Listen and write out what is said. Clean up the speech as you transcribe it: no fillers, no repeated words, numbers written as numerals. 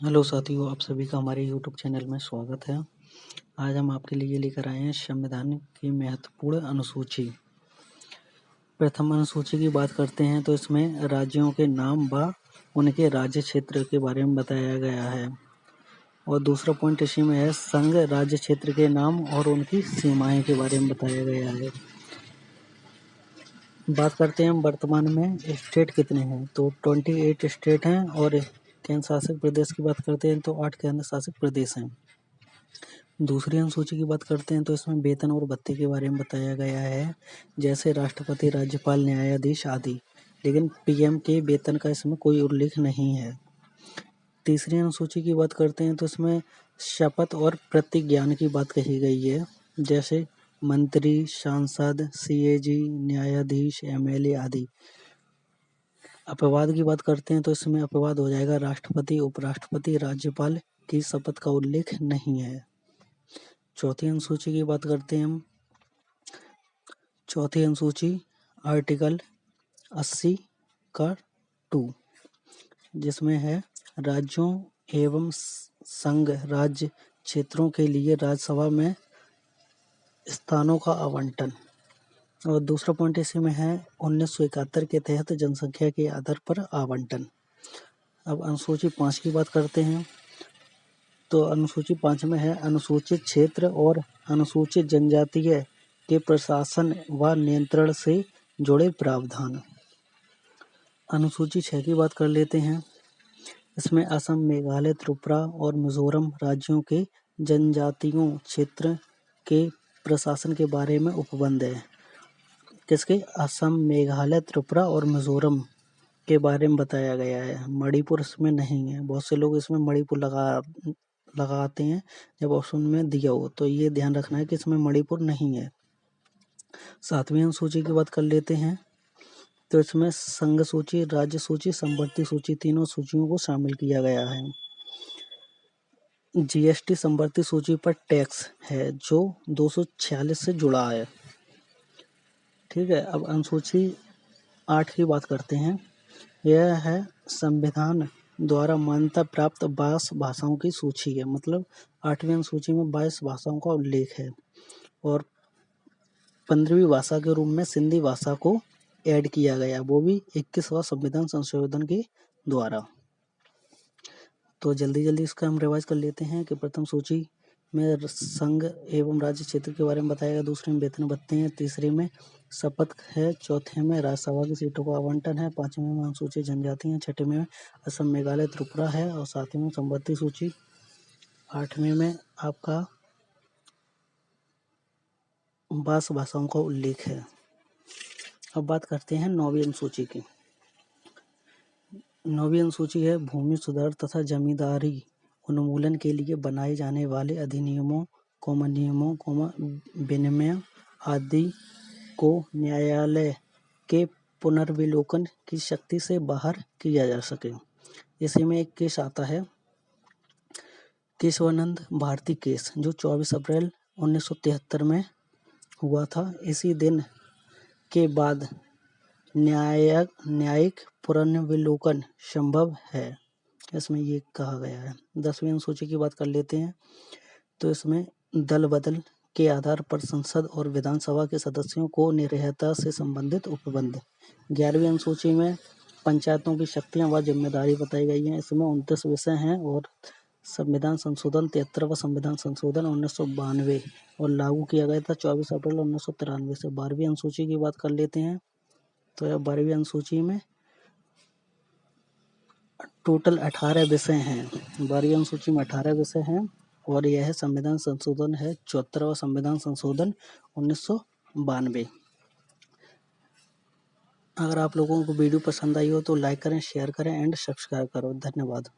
Hello साथियों, आप सभी का हमारे यूट्यूब चैनल में स्वागत है। आज हम आपके लिए लेकर आए हैं संविधान की महत्वपूर्ण अनुसूची। प्रथम अनुसूची की बात करते हैं तो इसमें राज्यों के नाम व उनके राज्य क्षेत्र के बारे में बताया गया है। और दूसरा पॉइंट इसी में है, संघ राज्य क्षेत्र के नाम और उनकी सीमाएं के बारे में बताया गया है। बात करते हैं हम वर्तमान में स्टेट कितने हैं, तो 28 स्टेट हैं। और केंद्र शासित प्रदेश की बात करते हैं तो 8 केंद्र शासित प्रदेश हैं। दूसरी अनुसूची की बात करते हैं तो इसमें वेतन और भत्ते के बारे में बताया गया है, जैसे राष्ट्रपति, राज्यपाल, न्यायाधीश आदि। लेकिन पीएम के वेतन का इसमें कोई उल्लेख नहीं है। तीसरी अनुसूची की बात करते हैं तो इसमें शपथ और प्रतिज्ञान की बात कही गई है, जैसे मंत्री, सांसद, सीएजी, न्यायाधीश, एमएलए आदि। अपवाद की बात करते हैं तो इसमें अपवाद हो जाएगा राष्ट्रपति, उपराष्ट्रपति, राज्यपाल की शपथ का उल्लेख नहीं है। चौथी अनुसूची की बात करते हैं हम। चौथी अनुसूची आर्टिकल 80 का 2, जिसमें है राज्यों एवं संघ राज्य क्षेत्रों के लिए राज्यसभा में स्थानों का आवंटन। और दूसरा पॉइंट इसी में है 1971 के तहत जनसंख्या के आधार पर आवंटन। अब अनुसूची 5 की बात करते हैं तो अनुसूची 5 में है अनुसूचित क्षेत्र और अनुसूचित जनजातीय के प्रशासन व नियंत्रण से जुड़े प्रावधान। अनुसूची 6 की बात कर लेते हैं। इसमें असम, मेघालय, त्रिपुरा और मिजोरम राज्यों के जनजातियों क्षेत्र के प्रशासन के बारे में उपबंध है। किसके? असम, मेघालय, त्रिपुरा और मिजोरम के बारे में बताया गया है। मणिपुर इसमें नहीं है। बहुत से लोग इसमें मणिपुर लगाते हैं जब ऑप्शन में दिया हो, तो ये ध्यान रखना है कि इसमें मणिपुर नहीं है। 7वीं अनुसूची की बात कर लेते हैं तो इसमें संघ सूची, राज्य सूची, संवर्ती सूची, तीनों सूचियों को शामिल किया गया है। जीएसटी संवर्ती सूची पर टैक्स है जो 246 से जुड़ा है। ठीक है। अब अनुसूची 8 की बात करते हैं। यह है संविधान द्वारा मान्यता प्राप्त 22 भाषाओं की सूची है। मतलब 8वीं अनुसूची में 22 भाषाओं का उल्लेख है और 15वीं भाषा के रूप में सिंधी भाषा को ऐड किया गया, वो भी 21वां संविधान संशोधन के द्वारा। तो जल्दी जल्दी इसका हम रिवाइज कर लेते हैं कि प्रथम सूची में संघ एवं राज्य क्षेत्र के बारे में बताया गया, दूसरे में वेतन भत्ते हैं, तीसरे में शपथ है, चौथे में राज्यसभा की सीटों का आवंटन है, 5वें में अनुसूचित जनजाति है, 6वें में असम, मेघालय, त्रिपुरा है और 7वें में संवर्ती सूची, 8वें में आपका 22 भाषाओं का उल्लेख है। अब बात करते हैं 9वीं अनुसूची की। 9वीं अनुसूची है भूमि सुधार तथा जमींदारी उन्मूलन के लिए बनाए जाने वाले अधिनियमों, नियमों, विनियमों आदि को न्यायालय के पुनर्विलोकन की शक्ति से बाहर किया जा सके। इसी में एक केस आता है, केशवानंद भारती केस, जो 24 अप्रैल 1973 में हुआ था। इसी दिन के बाद न्यायिक पुनर्विलोकन संभव है, इसमें ये कहा गया है। 10वीं अनुसूची की बात कर लेते हैं तो इसमें दल बदल के आधार पर संसद और विधानसभा के सदस्यों को निर्वहता से संबंधित उपबंध। 11वीं अनुसूची में पंचायतों की शक्तियां व जिम्मेदारी बताई गई हैं। इसमें 29 विषय हैं और संविधान संशोधन 73वां संविधान संशोधन 1992 और लागू किया गया था 24 अप्रैल 1993 से। 12वीं अनुसूची की बात कर लेते हैं तो यह 12वीं अनुसूची में टोटल 18 विषय हैं। 12वीं अनुसूची में 18 विषय हैं और यह संविधान संशोधन है 74वां संविधान संशोधन 1992। अगर आप लोगों को वीडियो पसंद आई हो तो लाइक करें, शेयर करें एंड सब्सक्राइब करो। धन्यवाद।